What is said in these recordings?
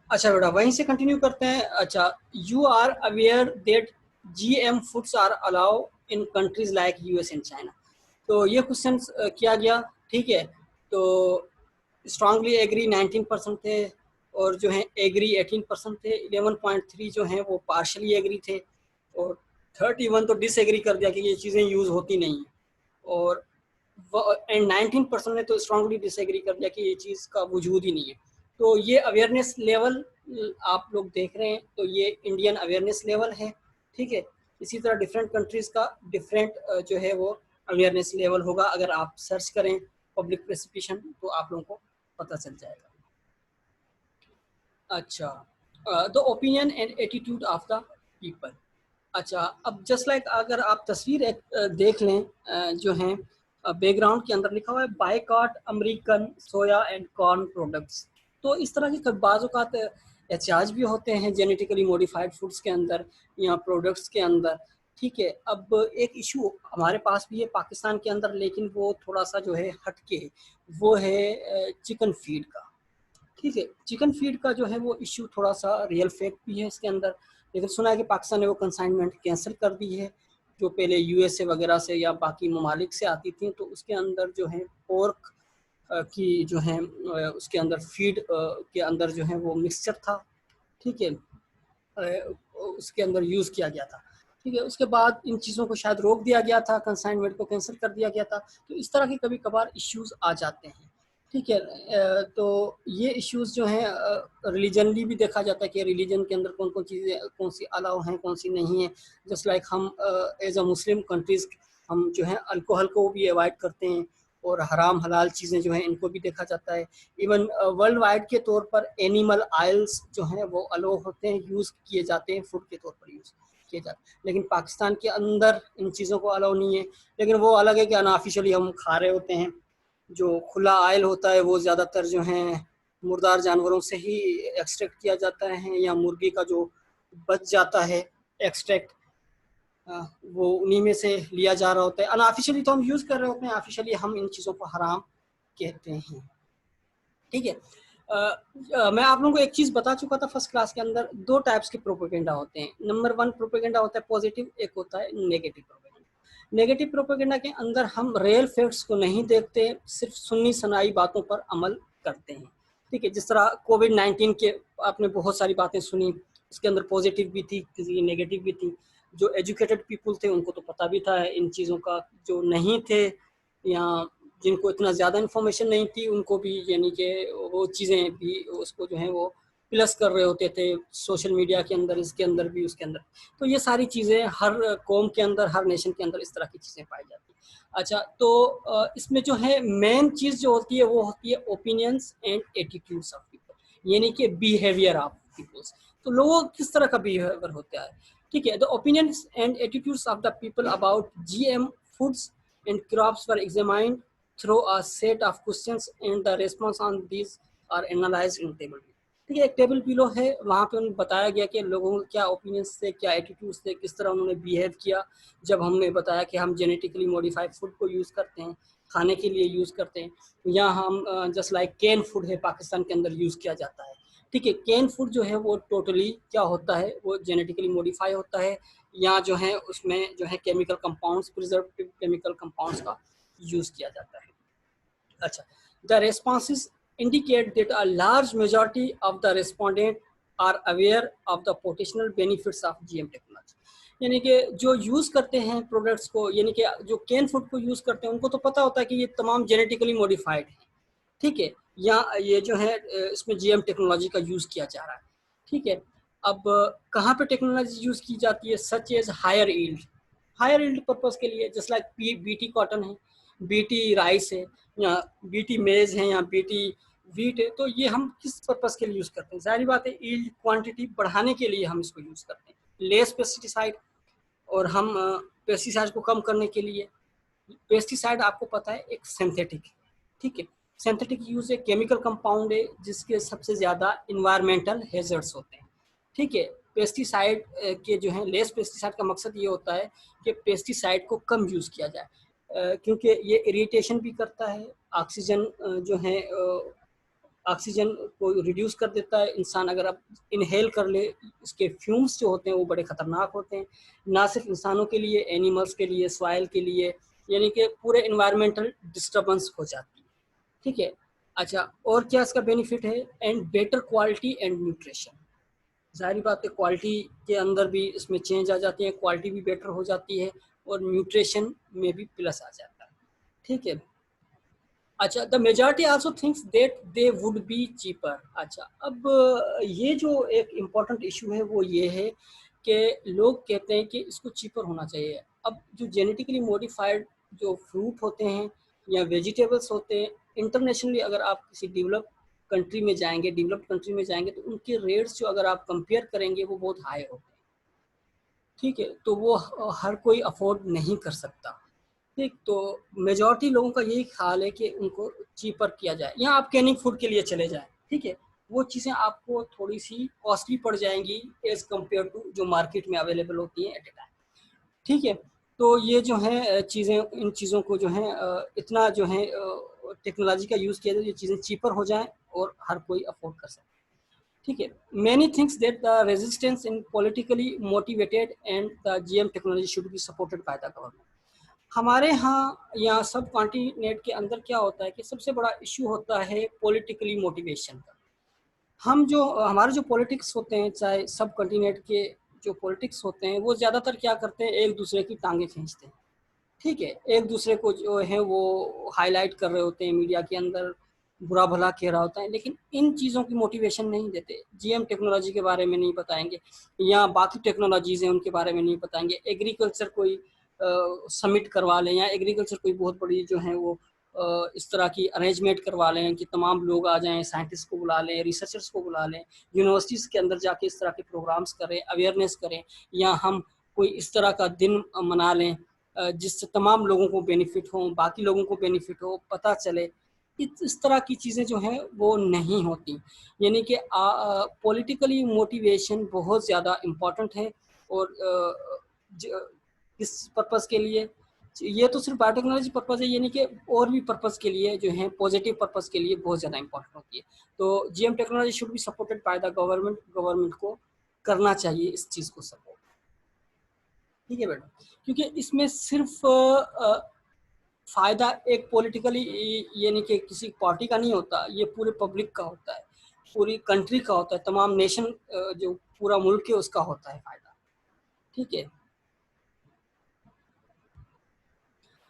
अच्छा बेटा, वहीं से कंटिन्यू करते हैं। अच्छा, you are aware that GM foods are allow in countries like US and China. तो ये क्वेश्चन किया गया, ठीक है। तो स्ट्रांगली एग्री 19% थे, और जो है एग्री 18% थे। 11.3 जो हैं वो पार्शली एग्री थे, और 31 तो डिसएग्री कर दिया कि ये चीज़ें यूज़ होती नहीं हैं। और एंड 19% ने तो स्ट्रांगली डिसएग्री कर दिया कि ये चीज़ का वजूद ही नहीं है। तो ये अवेयरनेस लेवल आप लोग देख रहे हैं, तो ये इंडियन अवेयरनेस लेवल है, ठीक है। इसी तरह डिफरेंट कंट्रीज़ का डिफरेंट जो है वो अवेयरनेस लेवल होगा। अगर आप सर्च करें पब्लिक प्रेसिपिटेशन तो आप लोगों को पता चल जाएगा। अच्छा, the opinion and attitude of the people. अच्छा, अब जस्ट लाइक अगर आप तस्वीर एक देख लें, जो है बैकग्राउंड के अंदर लिखा हुआ है boycott American soya and corn products. तो इस तरह के बाज़ औक़ात एहतियाज भी होते हैं जेनेटिकली मॉडिफाइड फूड्स के अंदर या प्रोडक्ट्स के अंदर, ठीक है। अब एक इशू हमारे पास भी है पाकिस्तान के अंदर, लेकिन वो थोड़ा सा जो है हटके है, वो है चिकन फीड का, ठीक है। चिकन फीड का जो है वो इश्यू थोड़ा सा रियल फैक्ट भी है इसके अंदर। लेकिन सुना है कि पाकिस्तान ने वो कंसाइनमेंट कैंसिल कर दी है, जो पहले यूएसए वगैरह से या बाकी ममालिक से आती थी। तो उसके अंदर जो है पोर्क की जो है उसके अंदर फीड के अंदर जो है वो मिक्सचर था, ठीक है। उसके अंदर यूज़ किया गया था, ठीक है। उसके बाद इन चीज़ों को शायद रोक दिया गया था, कंसाइनमेंट को कैंसिल कर दिया गया था। तो इस तरह के कभी कभार इश्यूज आ जाते हैं, ठीक है। तो ये इश्यूज जो हैं रिलीजनली भी देखा जाता है कि रिलीजन के अंदर कौन कौन चीज़ें कौन सी अलाउ हैं कौन सी नहीं है। जस्ट लाइक हम एज अ मुस्लिम कंट्रीज़ हम जो है अल्कोहल को भी अवॉइड करते हैं, और हराम हलाल चीज़ें जो हैं इनको भी देखा जाता है। इवन वर्ल्ड वाइड के तौर पर एनिमल ऑयल्स जो हैं वो अलाउ होते हैं, यूज़ किए जाते हैं, फूड के तौर पर यूज़ किए जाते हैं। लेकिन पाकिस्तान के अंदर इन चीज़ों को अलाउ नहीं है। लेकिन वो अलग है कि अनऑफिशियली हम खा रहे होते हैं। जो खुला ऑयल होता है वो ज़्यादातर जो है मुर्दार जानवरों से ही एक्सट्रैक्ट किया जाता है, या मुर्गी का जो बच जाता है एक्सट्रैक्ट, वो उन्हीं में से लिया जा रहा होता है। अनऑफिशियली तो हम यूज़ कर रहे होते हैं, ऑफिशियली हम इन चीज़ों को हराम कहते हैं, ठीक है। मैं आप लोगों को एक चीज़ बता चुका था फर्स्ट क्लास के अंदर, दो टाइप्स के प्रोपेगेंडा होते हैं। नंबर वन प्रोपेगेंडा होता है पॉजिटिव, एक होता है नेगेटिव प्रोपेगेंडा। नेगेटिव प्रोपेगेंडा के अंदर हम रियल फैक्ट्स को नहीं देखते, सिर्फ सुन्नी सुनाई बातों पर अमल करते हैं, ठीक है। जिस तरह कोविड-19 के आपने बहुत सारी बातें सुनी, उसके अंदर पॉजिटिव भी थी, किसी नेगेटिव भी थी। जो एजुकेटेड पीपल थे उनको तो पता भी था इन चीज़ों का, जो नहीं थे या जिनको इतना ज़्यादा इन्फॉर्मेशन नहीं थी उनको भी यानी कि वो चीज़ें भी उसको जो है वो प्लस कर रहे होते थे सोशल मीडिया के अंदर, इसके अंदर भी उसके अंदर। तो ये सारी चीज़ें हर कौम के अंदर, हर नेशन के अंदर इस तरह की चीज़ें पाई जाती हैं। अच्छा, तो इसमें जो है मेन चीज़ जो होती है वो होती है opinions and attitudes of people, यानी कि बिहेवियर ऑफ पीपल्स। तो लोगों किस तरह का बिहेवियर होता है, ठीक है। The opinions and attitudes of the people about GM foods and crops were examined through a set of questions and the response on these are analyzed in table below। ठीक है, एक टेबल बिलो है, वहाँ पे उन्हें बताया गया कि लोगों के क्या ओपिनियंस थे, क्या एटीट्यूड्स थे, किस तरह उन्होंने बिहेव किया जब हमने बताया कि हम जेनेटिकली मॉडिफाइड फूड को यूज़ करते हैं, खाने के लिए यूज़ करते हैं। या हम जस्ट लाइक कैन फूड है पाकिस्तान के अंदर यूज़ किया जाता है, ठीक है। कैन फूड जो है वो टोटली क्या होता है, वो जेनेटिकली मॉडिफाई होता है, या जो है उसमें जो है chemical compounds, preservative chemical compounds का यूज़ किया जाता है। अच्छा, the responses indicate that a large majority of the respondent are aware of the potential benefits of GM technology. यानी कि जो यूज़ करते हैं प्रोडक्ट्स को, यानी कि जो कैन फूड को यूज़ करते हैं उनको तो पता होता है कि ये तमाम जेनेटिकली मॉडिफाइड है, ठीक है, या ये जो है इसमें जीएम टेक्नोलॉजी का यूज़ किया जा रहा है, ठीक है। अब कहाँ पे टेक्नोलॉजी यूज़ की जाती है, such as higher yield purpose के लिए, जस्ट लाइक बीटी कॉटन है, बीटी राइस है, या बीटी मेज़ है, या बीटी वीट है। तो ये हम किस पर्पज़ के लिए यूज़ करते हैं, ज़ाहिर बात है ईल्ड क्वांटिटी बढ़ाने के लिए हम इसको यूज़ करते हैं, लेस पेस्टिसाइड, और हम पेस्टिसाइड को कम करने के लिए। पेस्टिसाइड आपको पता है एक सिंथेटिक है, ठीक है। सिंथेटिक यूज एक केमिकल कंपाउंड है जिसके सबसे ज़्यादा इन्वायरमेंटल हेजर्ड्स होते हैं, ठीक है। पेस्टिसाइड के जो है लेस पेस्टिसाइड का मकसद ये होता है कि पेस्टिसाइड को कम यूज़ किया जाए, क्योंकि ये इरिटेशन भी करता है, ऑक्सीजन जो है ऑक्सीजन को रिड्यूस कर देता है। इंसान अगर आप इनहेल कर ले, इसके फ्यूम्स जो होते हैं वो बड़े ख़तरनाक होते हैं, ना सिर्फ इंसानों के लिए, एनिमल्स के लिए, सॉइल के लिए, यानी कि पूरे इन्वायरमेंटल डिस्टर्बेंस हो जाती है। ठीक है। अच्छा, और क्या इसका बेनिफिट है? And better quality and nutrition. ज़ाहिर बात है क्वालिटी के अंदर भी इसमें चेंज आ जाती है, क्वालिटी भी बेटर हो जाती है और न्यूट्रिशन में भी प्लस आ जाता है। ठीक है। अच्छा, the majority also thinks that they would be cheaper. अच्छा, अब ये जो एक इम्पॉर्टेंट इशू है वो ये है कि लोग कहते हैं कि इसको चीपर होना चाहिए। अब जो जेनेटिकली मॉडिफाइड जो फ्रूट होते हैं या वेजिटेबल्स होते हैं, इंटरनेशनली अगर आप किसी डेवलप कंट्री में जाएंगे, डेवलप्ड कंट्री में जाएंगे, तो उनके रेट्स जो अगर आप कंपेयर करेंगे वो बहुत हाई होते हैं। ठीक है, तो वो हर कोई अफोर्ड नहीं कर सकता। ठीक, तो मेजॉरिटी लोगों का यही ख्याल है कि उनको चीपर किया जाए, या आप कैनिंग फूड के लिए चले जाएं। ठीक है, वो चीज़ें आपको थोड़ी सी कॉस्टली पड़ जाएंगी एज कम्पेयर टू जो मार्केट में अवेलेबल होती हैं एट ए टाइम। ठीक है, तो ये जो है चीज़ें, इन चीज़ों को जो है इतना जो है टेक्नोलॉजी का यूज़ किया जाए, ये चीज़ें चीपर हो जाएं और हर कोई अफोर्ड कर सके। ठीक है, many thinks that the resistance in politically motivated and the GM technology should be supported by the government. हमारे यहाँ या सब कॉन्टिनेंट के अंदर क्या होता है कि सबसे बड़ा इशू होता है पॉलिटिकली मोटिवेशन का। हम जो हमारे जो पॉलिटिक्स होते हैं, चाहे सब कॉन्टिनेंट के जो पॉलिटिक्स होते हैं, वो ज़्यादातर क्या करते हैं, एक दूसरे की टांगें खींचते हैं। ठीक है, एक दूसरे को जो है वो हाईलाइट कर रहे होते हैं मीडिया के अंदर, बुरा भला कह रहा होता है, लेकिन इन चीज़ों की मोटिवेशन नहीं देते। जीएम टेक्नोलॉजी के बारे में नहीं बताएंगे, या बाकी टेक्नोलॉजीज हैं उनके बारे में नहीं बताएंगे। एग्रीकल्चर कोई समिट करवा लें, या एग्रीकल्चर कोई बहुत बड़ी जो है वो इस तरह की अरेंजमेंट करवा लें कि तमाम लोग आ जाएं, साइंटिस्ट को बुला लें, रिसर्चर्स को बुला लें, यूनिवर्सिटीज़ के अंदर जाके इस तरह के प्रोग्राम्स करें, अवेयरनेस करें, या हम कोई इस तरह का दिन मना लें जिससे तमाम लोगों को बेनिफिट हो, बाकी लोगों को बेनिफिट हो, पता चले। इस तरह की चीज़ें जो हैं वो नहीं होती। यानी कि पॉलिटिकली मोटिवेशन बहुत ज़्यादा इम्पॉर्टेंट है। और किस पर्पज़ के लिए? ये तो सिर्फ बायोटेक्नोलॉजी पर्पज़ है, यानी कि और भी पर्पज़ के लिए जो है, पॉजिटिव पर्पज़ के लिए बहुत ज़्यादा इम्पॉर्टेंट होती है। तो GM technology should be supported by the government. Government को करना चाहिए इस चीज़ को सपोर्ट। ठीक है बेटा, क्योंकि इसमें सिर्फ फ़ायदा एक पॉलिटिकली यानी कि किसी पार्टी का नहीं होता, ये पूरे पब्लिक का होता है, पूरी कंट्री का होता है, तमाम नेशन जो पूरा मुल्क है उसका होता है फ़ायदा। ठीक है।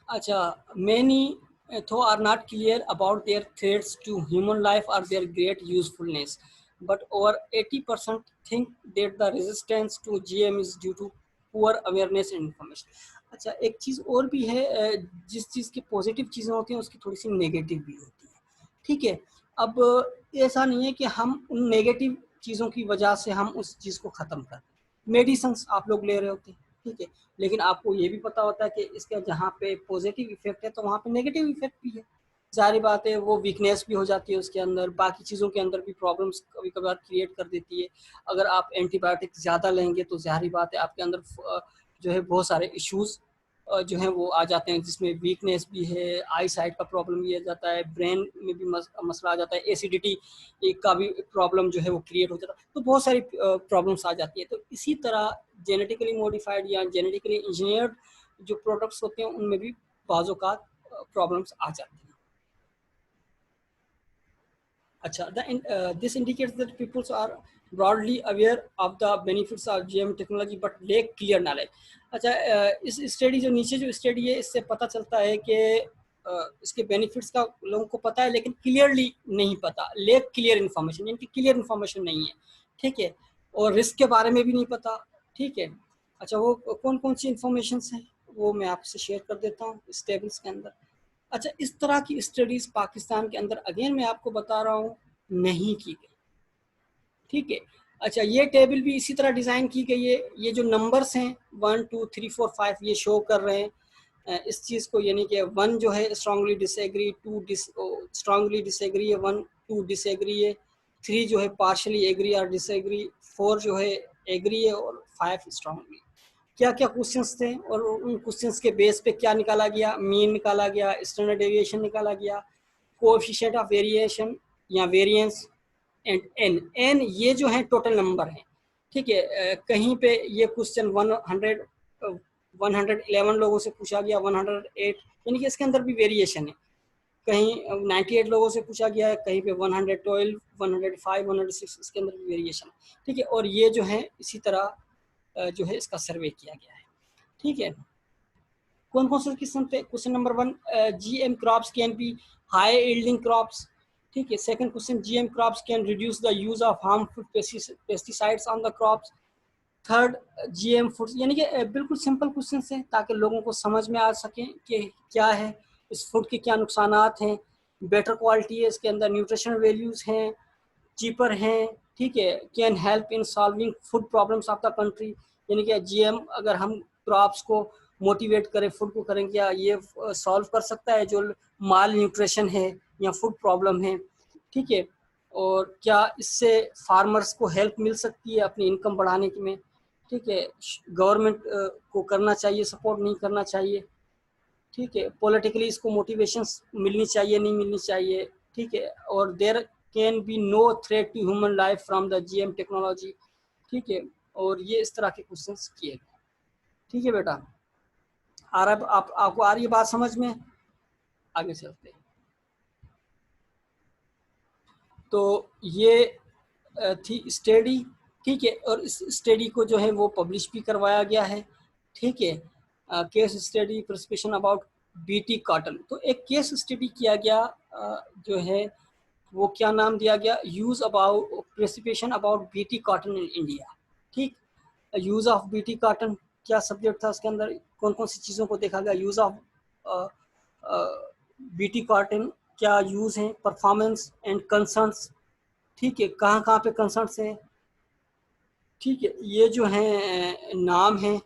अच्छा, many though are not clear about their threats to human life or their great usefulness, but over 80% think that the resistance to GM is due to poor awareness and information. अच्छा, एक चीज़ और भी है, जिस चीज़ की पॉजिटिव चीज़ें होती हैं उसकी थोड़ी सी नेगेटिव भी होती है। ठीक है, अब ऐसा नहीं है कि हम उन नेगेटिव चीज़ों की वजह से हम उस चीज़ को ख़त्म कर दें। मेडिसिन्स आप लोग ले रहे होते हैं, ठीक है, लेकिन आपको ये भी पता होता है कि इसका जहाँ पे पॉजिटिव इफेक्ट है तो वहाँ पे नेगेटिव इफेक्ट भी है। जारी बात है, वो वीकनेस भी हो जाती है उसके अंदर, बाकी चीज़ों के अंदर भी प्रॉब्लम्स कभी कभार क्रिएट कर देती है। अगर आप एंटीबायोटिक ज़्यादा लेंगे तो जारी बात है आपके अंदर जो है बहुत सारे इश्यूज़ जो हैं वो आ जाते हैं, जिसमें वीकनेस भी है, आई साइट का प्रॉब्लम भी आ जाता है, ब्रेन में भी मसला आ जाता है, एसिडिटी का भी प्रॉब्लम जो है वो क्रिएट हो जाता है। तो बहुत सारी प्रॉब्लम्स आ जाती है। तो इसी तरह जेनेटिकली मॉडिफाइड या जेनेटिकली इंजीनियर्ड जो प्रोडक्ट्स होते हैं उनमें भी बाज़ औक़ात प्रॉब्लम्स आ जाती हैं। अच्छा, this indicates that people are broadly aware of the benefits of GM technology but lack clear knowledge. अच्छा, इस स्टडी जो नीचे जो स्टडी है इससे पता चलता है कि इसके बेनिफिट्स का लोगों को पता है लेकिन क्लियरली नहीं पता, लेक क्लियर इन्फॉर्मेशन, यानी कि क्लियर इन्फॉर्मेशन नहीं है। ठीक है, और रिस्क के बारे में भी नहीं पता। ठीक है। अच्छा, वो कौन कौन सी इन्फॉर्मेशन है वो मैं आपसे शेयर कर देता हूँ इस टेबल्स के अंदर। अच्छा, इस तरह की स्टडीज़ पाकिस्तान के अंदर अगेन मैं आपको बता रहा हूँ नहीं की गई। ठीक है। अच्छा, ये टेबल भी इसी तरह डिज़ाइन की गई है। ये जो नंबर्स हैं 1 2 3 4 5 ये शो कर रहे हैं इस चीज़ को, यानी कि 1 जो है स्ट्रांगली डिसएग्री, 2 स्ट्रांगली डिसएग्री है, 1 2 डिसएग्री है, 3 जो है पार्शली एग्री और डिसएग्री, 4 जो है एग्री है, और 5 स्ट्रांगली। क्या क्या क्वेश्चंस थे और उन क्वेश्चंस के बेस पे क्या निकाला गया? मीन निकाला गया, स्टैंडर्ड डेविएशन निकाला गया, कोएफिशिएंट ऑफ वेरिएशन या वेरिएंस एंड एन। एन ये जो है टोटल नंबर है, ठीक है। कहीं पे ये क्वेश्चन 111 लोगों से पूछा गया, 108, यानी कि इसके अंदर भी वेरिएशन है। कहीं 98 लोगों से पूछा गया है, कहीं पे 112, 105, 106, इसके अंदर भी वेरिएशन है, ठीक है। और ये जो है इसी तरह जो है इसका सर्वे किया गया है, ठीक है। कौन कौन से क्वेश्चन थे? Question number 1, GM crops can be high yielding crops, ठीक है। Second question, GM crops can reduce the use of harmful pesticides on the crops. Third, GM food, यानी कि बिल्कुल सिंपल क्वेश्चन है ताकि लोगों को समझ में आ सके कि क्या है इस फूड के, क्या नुकसानात हैं। बेटर क्वालिटी है इसके अंदर, न्यूट्रिशनल वैल्यूज हैं, चीपर हैं, ठीक है। Can help in solving food problems of the country, यानी कि जीएम अगर हम क्रॉप्स को मोटिवेट करें, फूड को करें, क्या ये सॉल्व कर सकता है जो माल न्यूट्रिशन है या फूड प्रॉब्लम है, ठीक है। और क्या इससे फार्मर्स को हेल्प मिल सकती है अपनी इनकम बढ़ाने में, ठीक है। गवर्नमेंट को करना चाहिए सपोर्ट, नहीं करना चाहिए, ठीक है। पॉलिटिकली इसको मोटिवेशन मिलनी चाहिए, नहीं मिलनी चाहिए, ठीक है। और there can be no threat to human life from the GM technology, ठीक है। और ये इस तरह के क्वेश्चंस किए गए, ठीक है बेटा। आ रहा, आपको आ रही है बात समझ में? आगे चलते हैं। तो ये थी स्टडी, ठीक है। और इस स्टडी को जो है वो पब्लिश भी करवाया गया है, ठीक है। Case study prescription about BT cotton, तो एक केस स्टडी किया गया जो है वो क्या नाम दिया गया, use about perception about BT cotton in India, ठीक। यूज ऑफ बीटी कॉटन क्या सब्जेक्ट था उसके अंदर, कौन कौन सी चीज़ों को देखा गया, यूज ऑफ बीटी कॉटन क्या यूज है, परफॉर्मेंस एंड कंसर्न्स, ठीक है। कहाँ कहाँ पे कंसर्न्स हैं, ठीक है। ये जो हैं नाम हैं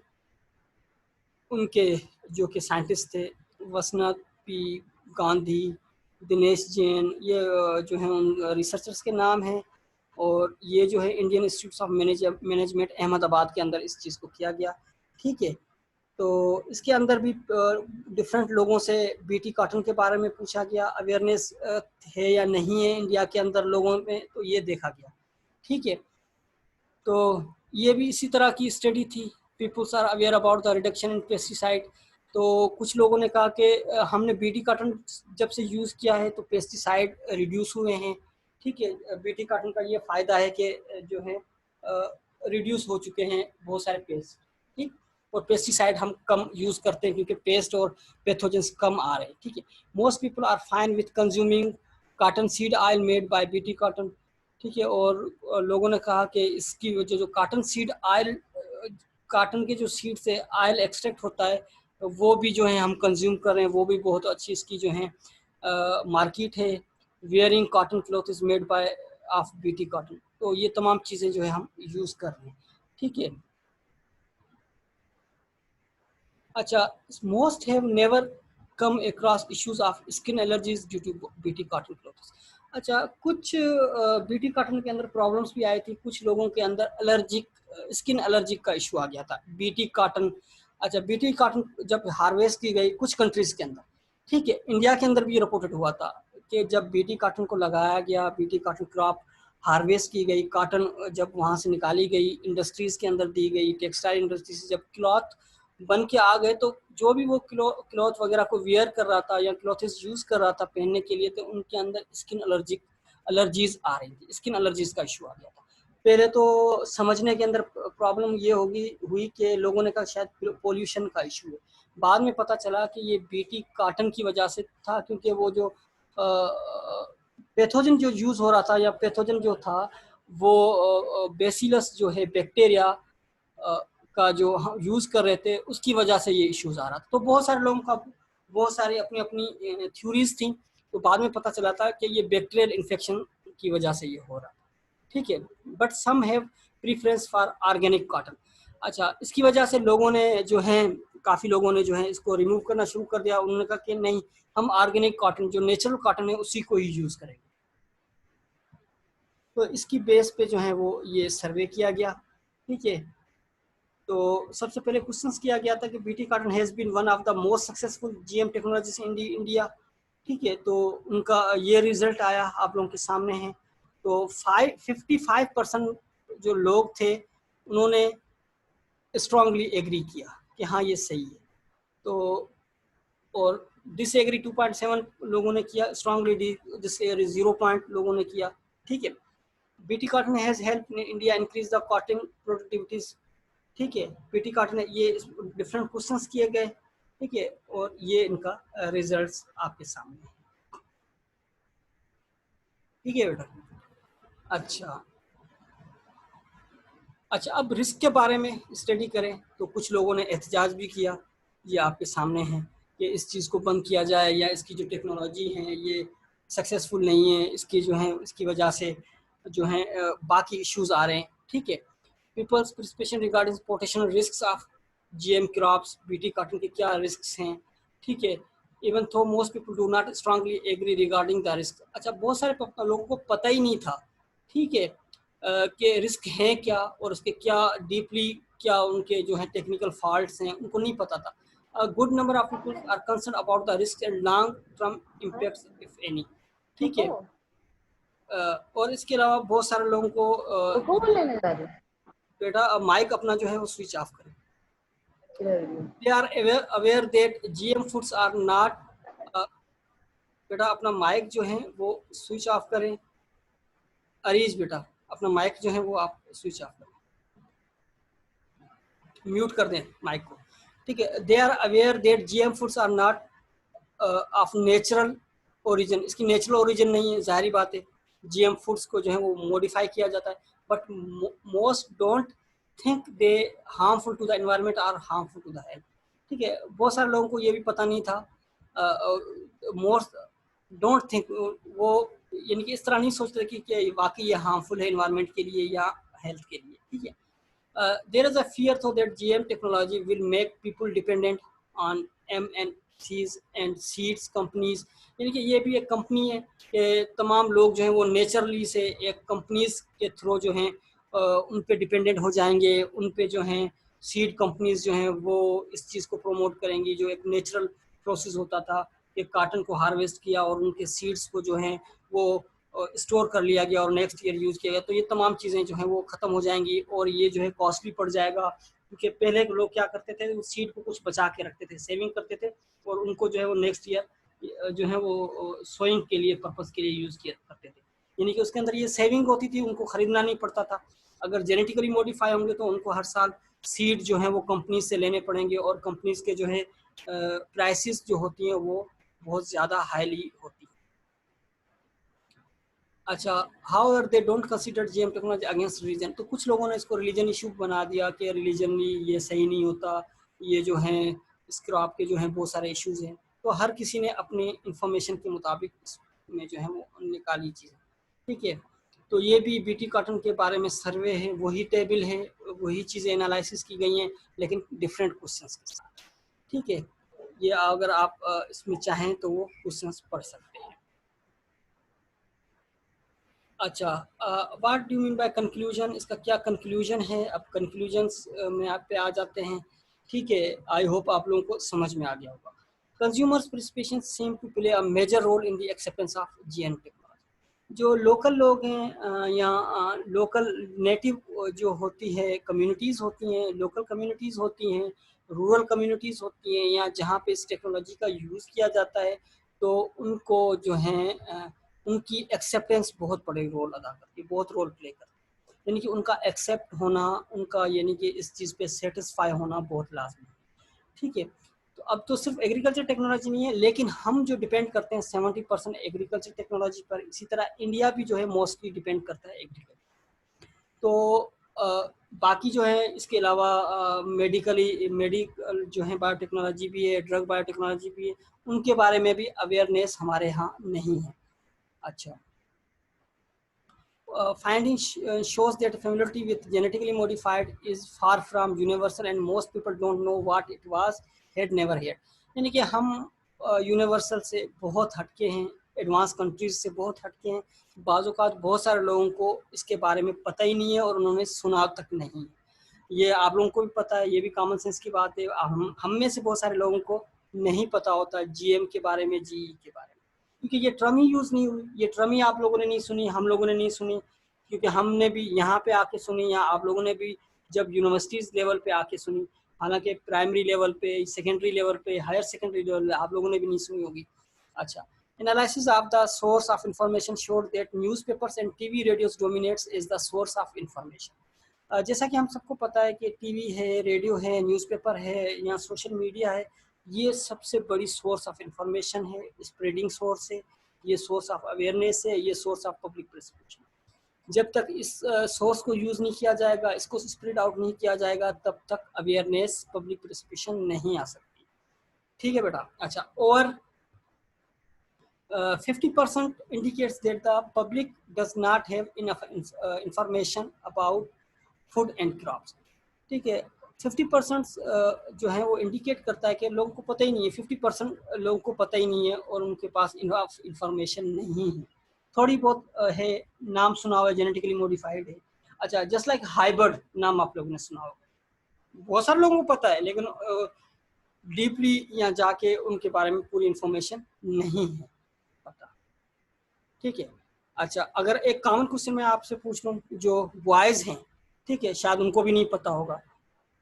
उनके जो कि साइंटिस्ट थे, वसनाथ पी गांधी, दिनेश जैन, ये जो हैं उन रिसर्चर्स के नाम हैं। और ये जो है Indian institute of management Ahmedabad के अंदर इस चीज़ को किया गया, ठीक है। तो इसके अंदर भी डिफरेंट लोगों से बीटी कॉटन के बारे में पूछा गया, अवेयरनेस है या नहीं है इंडिया के अंदर लोगों में, तो ये देखा गया, ठीक है। तो ये भी इसी तरह की स्टडी थी, peoples are aware about the reduction in pesticide. तो कुछ लोगों ने कहा कि हमने बीटी कॉटन जब से यूज़ किया है तो पेस्टिसाइड रिड्यूस हुए हैं, ठीक है। बीटी कॉटन का ये फ़ायदा है कि जो है रिड्यूस हो चुके हैं बहुत सारे पेस्ट, ठीक। और पेस्टिसाइड हम कम यूज़ करते हैं क्योंकि पेस्ट और पैथोजेंस कम आ रहे हैं, ठीक है। Most people are fine with consuming cotton seed oil made by BT cotton, ठीक है। और लोगों ने कहा कि इसकी वजह जो कॉटन सीड ऑयल, कॉटन के जो सीड से ऑयल एक्सट्रैक्ट होता है वो भी जो है हम कंज्यूम कर रहे हैं, वो भी बहुत अच्छी इसकी जो है मार्केट है। Wearing cotton cloth is made by of BT cotton, तो ये तमाम चीज़ें जो है हम यूज़ कर रहे हैं, ठीक है। अच्छा, most have never come across issues of skin allergies due to BT cotton clothes. अच्छा, कुछ बीटी कॉटन के अंदर प्रॉब्लम्स भी आई थी, कुछ लोगों के अंदर एलर्जिक, स्किन एलर्जिक का इशू आ गया था बीटी कॉटन। अच्छा, बीटी कॉटन जब हार्वेस्ट की गई कुछ कंट्रीज के अंदर, ठीक है, इंडिया के अंदर भी रिपोर्टेड हुआ था कि जब बीटी कॉटन को लगाया गया, बीटी कॉटन क्रॉप हार्वेस्ट की गई, कॉटन जब वहाँ से निकाली गई, इंडस्ट्रीज के अंदर दी गई, टेक्सटाइल इंडस्ट्री से जब क्लॉथ बन के आ गए, तो जो भी वो क्लॉथ वगैरह को वियर कर रहा था या क्लॉथेस यूज कर रहा था पहनने के लिए, तो उनके अंदर स्किन एलर्जीज आ रही थी, स्किन एलर्जीज का इशू आ गया था। पहले तो समझने के अंदर प्रॉब्लम ये हुई कि लोगों ने कहा शायद पोल्यूशन का इशू है। बाद में पता चला कि ये बीटी कॉटन की वजह से था, क्योंकि वो जो पैथोजन जो यूज हो रहा था या पैथोजन जो था वो बेसिलस जो है बैक्टीरिया का जो हम यूज़ कर रहे थे उसकी वजह से ये इश्यूज आ रहा था। तो बहुत सारे लोगों का बहुत सारी अपनी अपनी थ्योरीज थी, तो बाद में पता चला था कि ये बैक्टीरियल इन्फेक्शन की वजह से ये हो रहा था, ठीक है। But some have preference for organic cotton. अच्छा, इसकी वजह से लोगों ने जो है, काफ़ी लोगों ने जो है इसको रिमूव करना शुरू कर दिया। उन्होंने कहा कि नहीं, हम ऑर्गेनिक कॉटन जो नेचुरल कॉटन है उसी को ही यूज़ करेंगे। तो इसकी बेस पे जो है वो ये सर्वे किया गया, ठीक है। तो सबसे पहले क्वेश्चंस किया गया था कि BT cotton has been one of the most successful GM technologies in India, ठीक है, तो उनका ये रिजल्ट आया आप लोगों के सामने है। तो 55% जो लोग थे उन्होंने स्ट्रांगली एग्री किया कि हाँ ये सही है। तो और डिसएग्री 2.7 लोगों ने किया, स्ट्रांगली डिसएग्री 0 पॉइंट लोगों ने किया। ठीक है, BT cotton has help India increase the cotton productivities. ठीक है, बीटी कॉटन ने ये डिफरेंट क्वेश्चंस किए गए। ठीक है, और ये इनका रिजल्ट्स आपके सामने है। ठीक है बेटा। अच्छा अच्छा, अब रिस्क के बारे में स्टडी करें तो कुछ लोगों ने एहतजाज भी किया, ये आपके सामने है कि इस चीज़ को बंद किया जाए या इसकी जो टेक्नोलॉजी है ये सक्सेसफुल नहीं है, इसकी जो है इसकी वजह से जो है बाकी इश्यूज आ रहे हैं। ठीक है, peoples participation regarding potential risk of GM crops, BT cotton के क्या रिस्क हैं। ठीक है, even though most people do not strongly agree regarding the risk. अच्छा, बहुत सारे लोगों को पता ही नहीं था, ठीक है, के रिस्क हैं क्या और उसके क्या डीपली क्या उनके जो है टेक्निकल फॉल्ट्स हैं उनको नहीं पता था। A good number of people are concerned about the risks and long term impacts if any। ठीक है, और इसके अलावा बहुत सारे लोगों को बेटा माइक अपना जो है वो स्विच ऑफ करें। They are aware that GM foods are not बेटा अपना माइक जो है वो स्विच ऑफ करें। अरीज बेटा अपना माइक जो है वो आप स्विच ऑफ करें, म्यूट कर दें माइक को। ठीक है, they are aware that GM foods are not of natural origin. इसकी नेचुरल ओरिजिन नहीं है, जाहिर बात है जीएम फूड्स को जो है वो मॉडिफाई किया जाता है, but most don't think they harmful to the environment और हार्मफुल टू द हेल्थ। ठीक है, बहुत सारे लोगों को ये भी पता नहीं था, मोस्ट डोंट थिंक, वो यानी कि इस तरह नहीं सोचते कि वाकई ये हार्मफुल है एनवायरनमेंट के लिए या हेल्थ के लिए। ठीक है, there is a fear though that GM technology will make people dependent on MNCs and seeds companies। यानी कि ये भी एक कंपनी है कि तमाम लोग जो हैं वो नेचुरली से एक कंपनीज के थ्रू जो हैं उन पे डिपेंडेंट हो जाएंगे, उन पे जो हैं सीड कंपनीज जो हैं वो इस चीज़ को प्रमोट करेंगी, जो एक नेचुरल प्रोसेस होता था कि काटन को हार्वेस्ट किया और उनके सीड्स को जो हैं वो स्टोर कर लिया गया और नेक्स्ट ईयर यूज़ किया गया, तो ये तमाम चीज़ें जो हैं वो ख़त्म हो जाएंगी और ये जो है कॉस्टली पड़ जाएगा। क्योंकि पहले लोग क्या करते थे, वो सीड को कुछ बचा के रखते थे, सेविंग करते थे और उनको जो है वो नेक्स्ट ईयर जो है वो सोइंग के लिए पर्पज़ के लिए यूज़ किया करते थे। यानी कि उसके अंदर ये सेविंग होती थी, उनको ख़रीदना नहीं पड़ता था। अगर जेनेटिकली मॉडिफाई होंगे तो उनको हर साल सीड जो है वो कंपनी से लेने पड़ेंगे और कंपनीज के जो है प्राइसेस जो होती हैं वो बहुत ज़्यादा हाईली होती है। अच्छा, how they don't consider GM technology against religion. तो कुछ लोगों ने इसको रिलीजन इशू बना दिया कि रिलीजनली ये सही नहीं होता, ये जो है इस क्रॉप के जो हैं बहुत सारे इश्यूज हैं। तो हर किसी ने अपने इंफॉर्मेशन के मुताबिक इसमें जो है वो निकाली चीज़ें। ठीक है, तो ये भी बीटी कॉटन के बारे में सर्वे है, वही टेबल है, वही चीज़ें एनालिसिस की गई हैं लेकिन डिफरेंट क्वेश्चंस के साथ। ठीक है, ये अगर आप इसमें चाहें तो वो क्वेश्चंस पढ़ सकते हैं। अच्छा, what do mean by conclusion, इसका क्या कंक्लूजन है। अब कंक्लूजन्स में आप पे आ जाते हैं। ठीक है, आई होप आप लोगों को समझ में आ गया होगा। Consumers participation seem to play a major role in the acceptance of GN technology. जो लोकल लोग हैं या लोकल नेटिव जो होती है कम्युनिटीज़ होती हैं, लोकल कम्युनिटीज़ होती हैं, रूरल कम्युनिटीज़ होती हैं, या जहाँ पे इस टेक्नोलॉजी का यूज़ किया जाता है, तो उनको जो है उनकी एक्सेप्टेंस बहुत बड़े रोल अदा करती है, बहुत रोल प्ले करती है। यानी कि उनका एक्सेप्ट होना, उनका यानी कि इस चीज़ पे सेटिस्फाई होना बहुत लाजमी है। ठीक है, तो अब तो सिर्फ एग्रीकल्चर टेक्नोलॉजी नहीं है, लेकिन हम जो डिपेंड करते हैं 70% एग्रीकल्चर टेक्नोलॉजी पर, इसी तरह इंडिया भी जो है मोस्टली डिपेंड करता है एग्रीकल्चर। तो बाकी जो है इसके अलावा मेडिकल जो है बायोटेक्नोलॉजी भी है, ड्रग बायोटेक्नोलॉजी भी है, उनके बारे में भी अवेयरनेस हमारे यहाँ नहीं है। अच्छा, finding shows that familiarity with genetically modified is far from universal and most people don't know what it was, had never heard। यानी कि हम यूनिवर्सल से बहुत हटके हैं, एडवांस कंट्रीज से बहुत हटके हैं। बाज़-औक़ात बहुत सारे लोगों को इसके बारे में पता ही नहीं है और उन्होंने सुना तक नहीं। ये आप लोगों को भी पता है, ये भी कॉमन सेंस की बात है। हम में से बहुत सारे लोगों को नहीं पता होता जीएम के बारे में, जीई के बारे में। क्योंकि ये टर्म ही यूज़ नहीं हुई, ये टर्म ही आप लोगों ने नहीं सुनी, हम लोगों ने नहीं सुनी, क्योंकि हमने भी यहाँ पे आके सुनी या आप लोगों ने भी जब यूनिवर्सिटीज़ लेवल पे आके सुनी। हालांकि प्राइमरी लेवल पे, सेकेंडरी लेवल पे, हायर सेकेंडरी लेवल पे आप लोगों ने भी नहीं सुनी होगी। अच्छा, analysis of the source of information showed that newspapers and TV radios dominates is the source of information. जैसा कि हम सबको पता है कि टीवी है, रेडियो है, न्यूज़पेपर है या सोशल मीडिया है, ये सबसे बड़ी सोर्स ऑफ इंफॉर्मेशन है, स्प्रेडिंग सोर्स है, ये सोर्स ऑफ अवेयरनेस है, ये सोर्स ऑफ पब्लिक परसेप्शन। जब तक इस सोर्स को यूज़ नहीं किया जाएगा, इसको स्प्रेड आउट नहीं किया जाएगा, तब तक अवेयरनेस, पब्लिक परसेप्शन नहीं आ सकती। ठीक है बेटा। अच्छा, और 50% indicates that the public does not have enough information about food and crops. ठीक है, 50% जो है वो इंडिकेट करता है कि लोगों को पता ही नहीं है, 50% लोगों को पता ही नहीं है और उनके पास इनफ इंफॉर्मेशन नहीं है। थोड़ी बहुत है, नाम सुना हुआ है, जेनेटिकली मॉडिफाइड है। अच्छा, जस्ट लाइक हाइब्रिड नाम आप लोगों ने सुना होगा, बहुत सारे लोगों को पता है, लेकिन डीपली यहाँ जाके उनके बारे में पूरी इंफॉर्मेशन नहीं है पता। ठीक है। अच्छा, अगर एक कॉमन क्वेश्चन मैं आपसे पूछ लूँ, जो बॉयज़ हैं, ठीक है, शायद उनको भी नहीं पता होगा।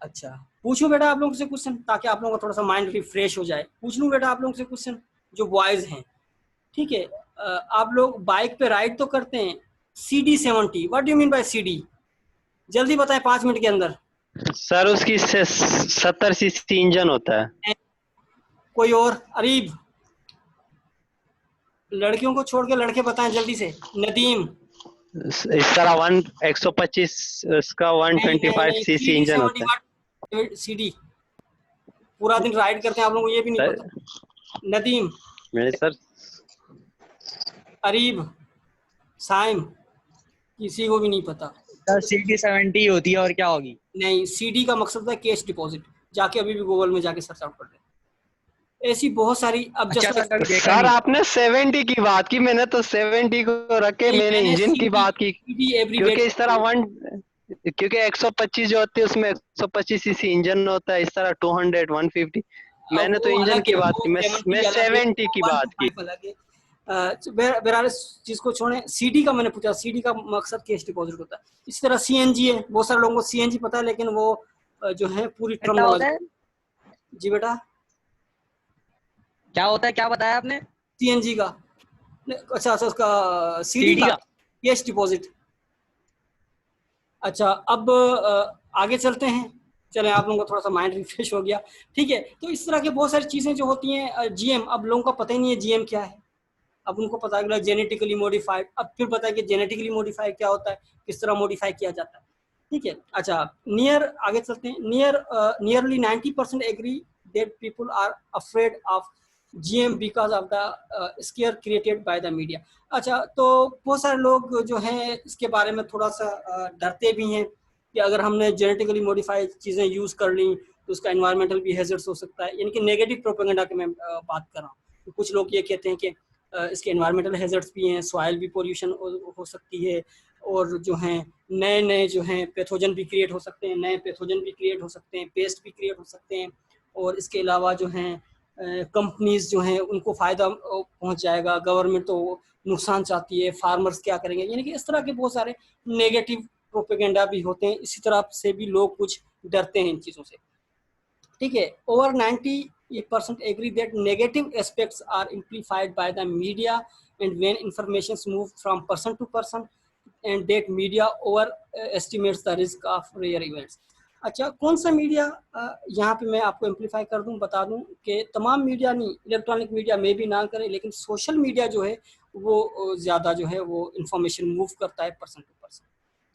अच्छा, पूछूं बेटा आप लोगों से क्वेश्चन, ताकि आप लोगों का थोड़ा सा माइंड रिफ्रेश हो जाए। पूछ लूँ बेटा आप लोगों से क्वेश्चन, जो बॉयज़ हैं, ठीक है, आप लोग बाइक पे राइड तो करते हैं, CD70, what do you mean by CD? जल्दी बताएं 5 मिनट के अंदर। सर उसकी 70 सीसी इंजन होता है। कोई और? अरीब, लड़कियों को छोड़ के लड़के बताएं जल्दी से। नदीम, इस तरह 125 इसका 125 सीसी इंजन होता है। CD पूरा दिन राइड करते हैं, आप लोगों को ये भी नहीं पता। नदीम, मेरे सर, अरीब, साइम, किसी को भी नहीं पता। CD70 होती है और क्या होगी? नहीं, CD का मकसद है कैश डिपॉजिट। जाके अभी भी गूगल में जाके सर्च आउट कर ले, ऐसी बहुत सारी। अब अच्छा, सर आपने 70 की बात की, मैंने तो 70 को रख के मैंने इंजन की बात की, क्योंकि इस तरह क्योंकि 125 जो होती है उसमें 125 सीसी इंजन होता है, इस तरह 200 150 मैंने तो इंजन की बात की, मैं 70 की बात की। बहरहाल चीज को छोड़ें, CD का मैंने पूछा, CD का मकसद कैश डिपॉजिट होता है। इसी तरह CNG है, बहुत सारे लोगों को CNG पता है, लेकिन वो जो है पूरी टर्मिनोलॉजी। जी बेटा, क्या होता है, क्या बताया आपने? CNG का, अच्छा उसका CD का कैश डिपॉजिट। अच्छा, अब आगे चलते हैं। चलें, आप लोगों का थोड़ा सा माइंड रिफ्रेश हो गया। ठीक है, तो इस तरह की बहुत सारी चीज़ें जो होती हैं। GM, अब लोगों को पता ही नहीं है GM क्या है। अब उनको पता है जेनेटिकली मॉडिफाइड, अब फिर पता है कि जेनेटिकली मॉडिफाइड क्या होता है, किस तरह मॉडिफाई किया जाता है। ठीक है। अच्छा, आगे चलते हैं। Nearly 90% agree that people are afraid of GM because of the scare created by the media. अच्छा, तो बहुत सारे लोग जो हैं इसके बारे में थोड़ा सा डरते भी हैं कि अगर हमने जेनेटिकली मॉडिफाइड चीज़ें यूज़ कर ली तो उसका एनवायरमेंटल भी हैजर्ड्स हो सकता है, यानी कि नेगेटिव प्रोपेगेंडा की मैं बात कर रहा हूँ। तो कुछ लोग ये कहते हैं कि इसके एनवायरमेंटल हैजर्ड्स भी हैं, सॉइल भी पोल्यूशन हो सकती है, और जो हैं नए जो हैं पैथोजन भी क्रिएट हो सकते हैं, नए पैथोजन भी क्रिएट हो सकते हैं, पेस्ट भी क्रिएट हो सकते हैं, और इसके अलावा जो हैं कंपनीज जो हैं उनको फ़ायदा पहुंच जाएगा, गवर्नमेंट तो नुकसान चाहती है, फार्मर्स क्या करेंगे, यानी कि इस तरह के बहुत सारे नेगेटिव प्रोपेगेंडा भी होते हैं। इसी तरह से भी लोग कुछ डरते हैं इन चीज़ों से। ठीक है, over 90% agree that negative aspects are amplified by the media and when informations move from person to person and that media overestimates the risk of rare events. अच्छा, कौन सा मीडिया? यहाँ पे मैं आपको एम्पलीफाई कर दूँ, बता दूँ कि तमाम मीडिया नहीं, इलेक्ट्रॉनिक मीडिया में भी ना करें, लेकिन सोशल मीडिया जो है वो ज़्यादा जो है वो इंफॉर्मेशन मूव करता है पर्सन टू पर्सन।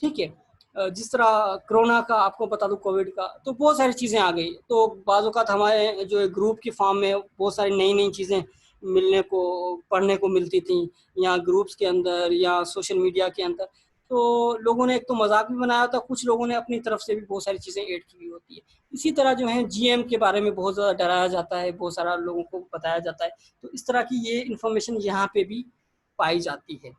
ठीक है, जिस तरह कोरोना का आपको बता दूं, कोविड का, तो बहुत सारी चीज़ें आ गई, तो बाज़ औक़ात हमारे जो ग्रुप की फॉर्म में बहुत सारी नई चीज़ें मिलने को, पढ़ने को मिलती थी, या ग्रुप्स के अंदर या सोशल मीडिया के अंदर। तो लोगों ने एक तो मजाक भी बनाया था, कुछ लोगों ने अपनी तरफ से भी बहुत सारी चीज़ें ऐड की हुई होती है। इसी तरह जो है GM के बारे में बहुत ज़्यादा डराया जाता है, बहुत सारा लोगों को बताया जाता है, तो इस तरह की ये इन्फॉर्मेशन यहाँ पे भी पाई जाती है।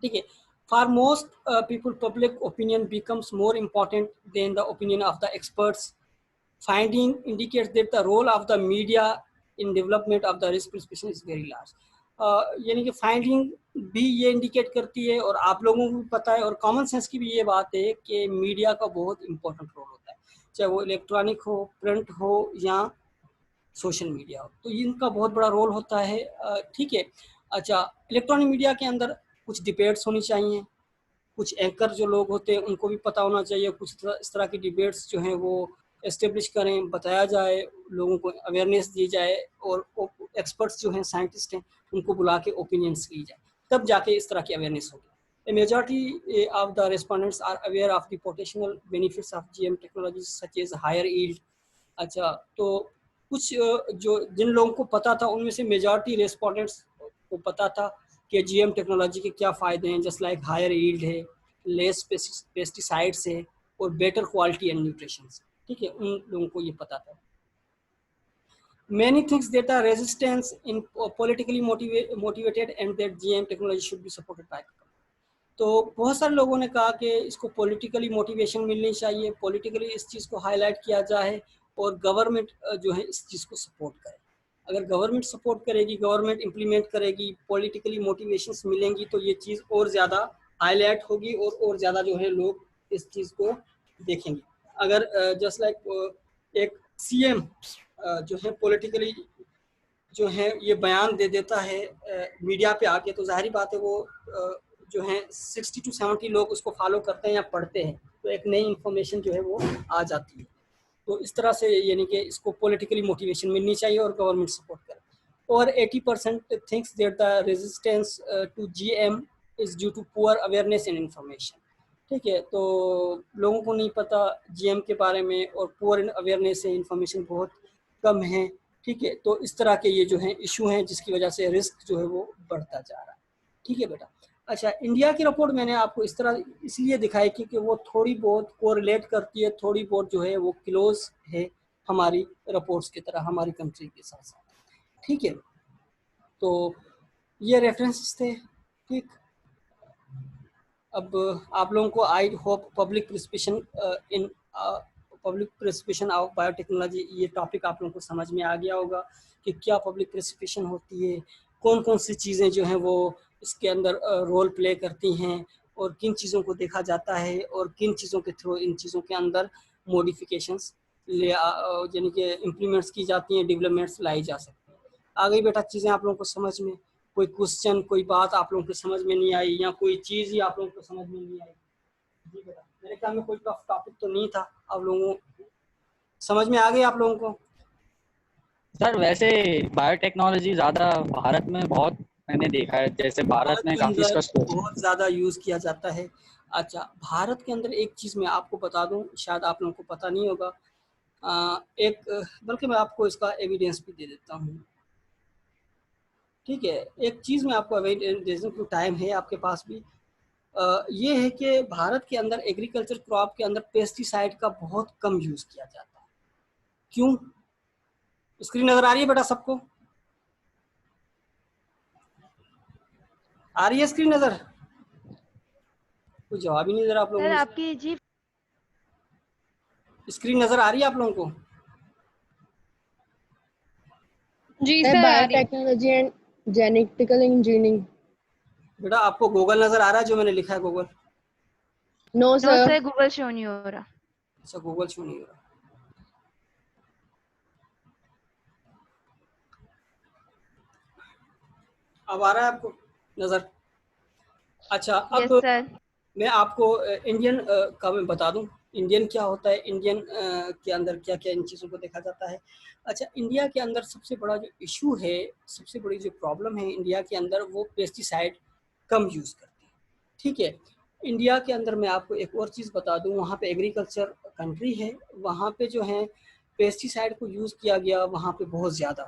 ठीक है, for most people, public opinion becomes more important than the opinion of the experts. Finding indicates that the role of the media in development of the risk prescription is very large. यानी कि finding भी ये indicate करती है और आप लोगों को भी पता है और कॉमन सेंस की भी ये बात है कि मीडिया का बहुत इंपॉर्टेंट रोल होता है, चाहे वो इलेक्ट्रॉनिक हो, प्रिंट हो या सोशल मीडिया हो, तो इनका बहुत बड़ा रोल होता है। ठीक है। अच्छा, इलेक्ट्रॉनिक मीडिया के अंदर कुछ डिबेट्स होनी चाहिए, कुछ एंकर जो लोग होते हैं उनको भी पता होना चाहिए, कुछ इस तरह की डिबेट्स जो हैं वो एस्टेब्लिश करें, बताया जाए, लोगों को अवेयरनेस दी जाए और एक्सपर्ट्स जो हैं, साइंटिस्ट हैं, उनको बुला के ओपिनियंस ली जाए, तब जाके इस तरह की अवेयरनेस होगी। A majority of the respondents are aware of the potential benefits of GM technologies such as higher yield। अच्छा, तो कुछ जो जिन लोगों को पता था उनमें से मेजॉरिटी रेस्पोंडेंट्स को पता था कि GM टेक्नोलॉजी के क्या फ़ायदे हैं, जस्ट लाइक हायर यील्ड है, लेस पेस्टिसाइड्स है और बेटर क्वालिटी एंड न्यूट्रिशन। ठीक है, उन लोगों को ये पता था। Many things that are resistance in politically motivated and that GM technology should be supported by। तो बहुत सारे लोगों ने कहा कि इसको पॉलिटिकली मोटिवेशन मिलनी चाहिए, पॉलिटिकली इस चीज़ को हाईलाइट किया जाए और गवर्नमेंट जो है इस चीज़ को सपोर्ट करे। अगर गवर्नमेंट सपोर्ट करेगी, गवर्नमेंट इम्प्लीमेंट करेगी, पॉलिटिकली मोटिवेशंस मिलेंगी तो ये चीज़ और ज़्यादा हाईलाइट होगी और ज़्यादा जो है लोग इस चीज़ को देखेंगे। अगर जस्ट लाइक एक CM जो है पॉलिटिकली जो है ये बयान दे देता है मीडिया पे आके, तो जाहिर बात है वो जो है 60 to 70 लोग उसको फॉलो करते हैं या पढ़ते हैं, तो एक नई इंफॉर्मेशन जो है वो आ जाती है। तो इस तरह से यानी कि इसको पॉलिटिकली मोटिवेशन मिलनी चाहिए और गवर्नमेंट सपोर्ट करे। और 80% thinks that the resistance to GM is due to poor awareness and information. ठीक है, तो लोगों को नहीं पता GM के बारे में और पुअर अवेयरनेस है, इंफॉर्मेशन बहुत कम है। ठीक है, तो इस तरह के ये जो है इशू हैं जिसकी वजह से रिस्क जो है वो बढ़ता जा रहा है। ठीक है बेटा। अच्छा, इंडिया की रिपोर्ट मैंने आपको इस तरह इसलिए दिखाई क्योंकि वो थोड़ी बहुत कोरिलेट करती है, थोड़ी बहुत जो है वो क्लोज है हमारी रिपोर्ट्स की तरह, हमारी कंट्री के साथ साथ। ठीक है, तो ये रेफरेंसेस थे। ठीक, अब आप लोगों को I hope public perception of biotechnology ये टॉपिक आप लोगों को समझ में आ गया होगा कि क्या पब्लिक प्रिसिपिशन होती है, कौन कौन सी चीज़ें जो हैं वो इसके अंदर रोल प्ले करती हैं और किन चीज़ों को देखा जाता है और किन चीज़ों के थ्रू इन चीज़ों के अंदर मॉडिफिकेशंस यानी कि इम्प्लीमेंट्स की जाती हैं, डेवलपमेंट्स लाई जा सकती हैं। आ गई बेटा चीज़ें आप लोगों को समझ में? कोई क्वेश्चन, कोई बात आप लोगों को समझ में नहीं आई या कोई चीज़ ही आप लोगों को समझ में नहीं आई? जी बेटा, मेरे ख्याल में कोई टफ टॉपिक तो नहीं था, आप लोगों को समझ में आ गई आप लोगों को? सर वैसे बायोटेक्नोलॉजी ज्यादा भारत में बहुत मैंने देखा है, जैसे भारत में काफी इसका बहुत ज़्यादा यूज़ किया जाता है। अच्छा, भारत के अंदर एक चीज़ मैं आपको बता दूं, शायद आप लोगों को पता नहीं होगा, बल्कि मैं आपको इसका एविडेंस भी दे देता हूँ। ठीक है, एक चीज़ मैं आपको एविडेंस, टाइम है आपके पास भी, ये है कि भारत के अंदर एग्रीकल्चर क्रॉप के अंदर पेस्टिसाइड का बहुत कम यूज़ किया जाता है। क्यों? स्क्रीन नज़र आ रही है बेटा सबको? आ रही है स्क्रीन नज़र? कोई जवाब ही नहीं दे रहा आप लोगों ने। आपकी जी स्क्रीन नज़र आ रही है आप लोगों को? जी sir, biotechnology and genetical engineering. बेटा आपको गूगल नज़र आ रहा है जो मैंने लिखा है Google? No sir, Google show नहीं हो रहा। अच्छा, गूगल शो नहीं हो रहा। अब आ रहा है आपको नज़र? अच्छा, अब मैं आपको इंडियन का मैं बता दूं, इंडियन क्या होता है, इंडियन के अंदर क्या क्या इन चीज़ों को देखा जाता है। अच्छा, इंडिया के अंदर सबसे बड़ा जो इशू है, सबसे बड़ी जो प्रॉब्लम है इंडिया के अंदर, वो पेस्टिसाइड कम यूज़ करते हैं। ठीक है, इंडिया के अंदर मैं आपको एक और चीज़ बता दूं, वहाँ पे एग्रीकल्चर कंट्री है, वहाँ पे जो है पेस्टिसाइड को यूज़ किया गया वहाँ पे बहुत ज़्यादा।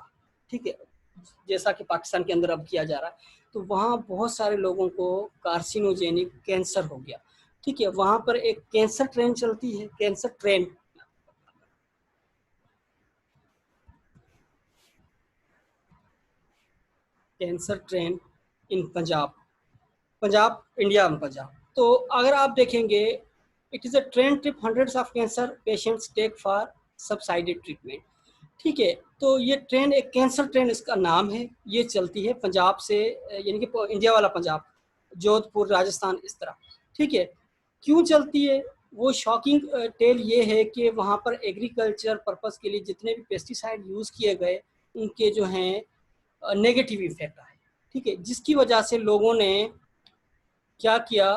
ठीक है, जैसा कि पाकिस्तान के अंदर अब किया जा रहा है, तो वहाँ बहुत सारे लोगों को कार्सिनोजेनिक कैंसर हो गया। ठीक है, वहाँ पर एक कैंसर ट्रेन चलती है, cancer train. Cancer train in Punjab, Punjab India में पंजाब। तो अगर आप देखेंगे, it is a train trip hundreds of cancer patients take for subsidised treatment. ठीक है। तो ये ट्रेन एक कैंसर ट्रेन इसका नाम है, ये चलती है पंजाब से, यानी कि इंडिया वाला पंजाब, जोधपुर, राजस्थान, इस तरह। ठीक है, क्यों चलती है? वो शॉकिंग टेल ये है कि वहाँ पर एग्रीकल्चर पर्पस के लिए जितने भी पेस्टिसाइड यूज़ किए गए उनके जो हैं नेगेटिव इफेक्ट आए। ठीक है, जिसकी वजह से लोगों ने क्या किया,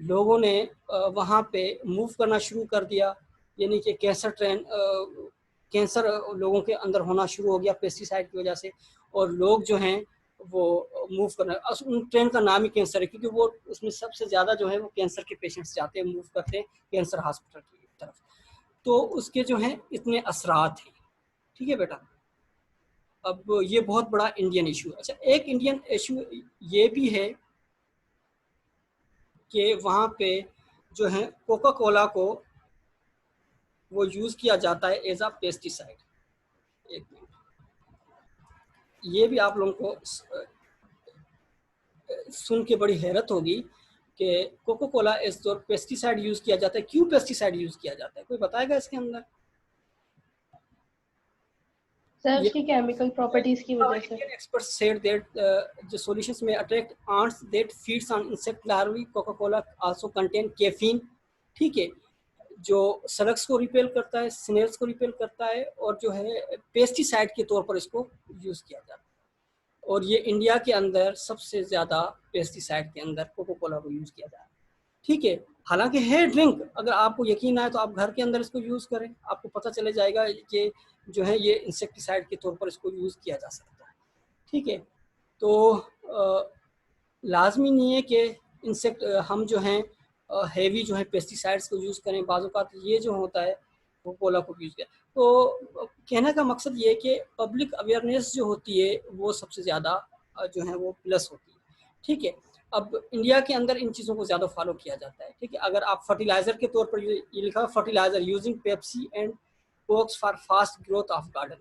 लोगों ने वहाँ पे मूव करना शुरू कर दिया, यानी कि कैंसर ट्रेन, कैंसर लोगों के अंदर होना शुरू हो गया पेस्टिसाइड की वजह से, और लोग जो हैं वो मूव करना, उन ट्रेन का नाम ही कैंसर है क्योंकि वो उसमें सबसे ज़्यादा जो है वो कैंसर के पेशेंट्स जाते हैं, मूव करते हैं कैंसर हॉस्पिटल की तरफ। तो उसके जो हैं इतने असरात हैं। ठीक है बेटा, अब ये बहुत बड़ा इंडियन इशू है। अच्छा, एक इंडियन इशू ये भी है कि वहाँ पे जो है कोका कोला को वो यूज़ किया जाता है एज अ पेस्टिसाइड। एक मिनट, ये भी आप लोगों को सुन के बड़ी हैरत होगी कि कोका कोला एज तौर पेस्टिसाइड यूज़ किया जाता है। क्यों पेस्टिसाइड यूज़ किया जाता है, कोई बताएगा इसके अंदर? सर उसकी केमिकल प्रॉपर्टीज की वजह से। Experts said that the solutions may attract ants that feeds on insect larvae. Coca-Cola also contain caffeine. ठीक है, जो स्लग्स को रिपेल करता है, स्नेल्स को रिपेल करता है, और जो है पेस्टिसाइड के तौर पर इसको यूज़ किया जाता है। और ये इंडिया के अंदर सबसे ज़्यादा पेस्टिसाइड के अंदर कोका कोला को यूज़ किया जा रहा है। ठीक है, हालांकि है ड्रिंक, अगर आपको यकीन आए तो आप घर के अंदर इसको यूज़ करें, आपको पता चले जाएगा कि जो है ये इंसेक्टिसाइड के तौर पर इसको यूज़ किया जा सकता है। ठीक है, तो लाजमी नहीं है कि हम जो हैं हैवी जो है पेस्टिसाइड्स को यूज़ करें, बाज़ औक़ात ये जो होता है वो कोला को यूज़ करें। तो कहने का मकसद ये है कि पब्लिक अवेयरनेस जो होती है वो सबसे ज़्यादा जो है वो प्लस होती है। ठीक है, अब इंडिया के अंदर इन चीज़ों को ज़्यादा फॉलो किया जाता है। ठीक है, अगर आप फर्टिलाइज़र के तौर पर, ये लिखा है fertiliser using Pepsi and Cokes for fast growth of garden.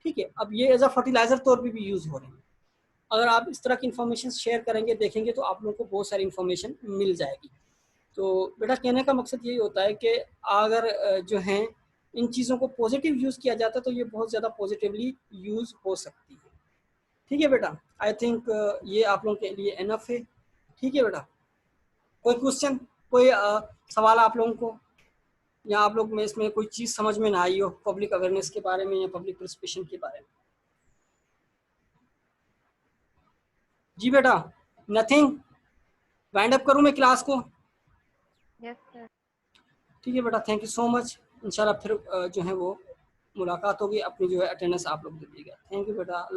ठीक है, अब ये एज अ फर्टिलाइज़र तौर पर भी यूज़ हो रहे हैं। अगर आप इस तरह की इन्फॉर्मेशन शेयर करेंगे, देखेंगे, तो आप लोगों को बहुत सारी इन्फॉर्मेशन मिल जाएगी। तो बेटा कहने का मकसद यही होता है कि अगर जो हैं इन चीज़ों को पॉजिटिव यूज़ किया जाता है तो ये बहुत ज़्यादा पॉजिटिवली यूज़ हो सकती है। ठीक है बेटा, आई थिंक ये आप लोगों के लिए इनफ है। ठीक है बेटा, कोई क्वेश्चन, कोई सवाल आप लोगों को, या आप लोग में इसमें कोई चीज़ समझ में ना आई हो पब्लिक अवेयरनेस के बारे में या पब्लिक पार्टिसिपेशन के बारे में? जी बेटा, नथिंग, वाइंड अप करूँ मैं क्लास को? Yes, sir. ठीक है बेटा, थैंक यू सो मच। इंशाल्लाह फिर जो है वो मुलाकात होगी। अपनी जो है अटेंडेंस आप लोग दे दीजिएगा। थैंक यू बेटा।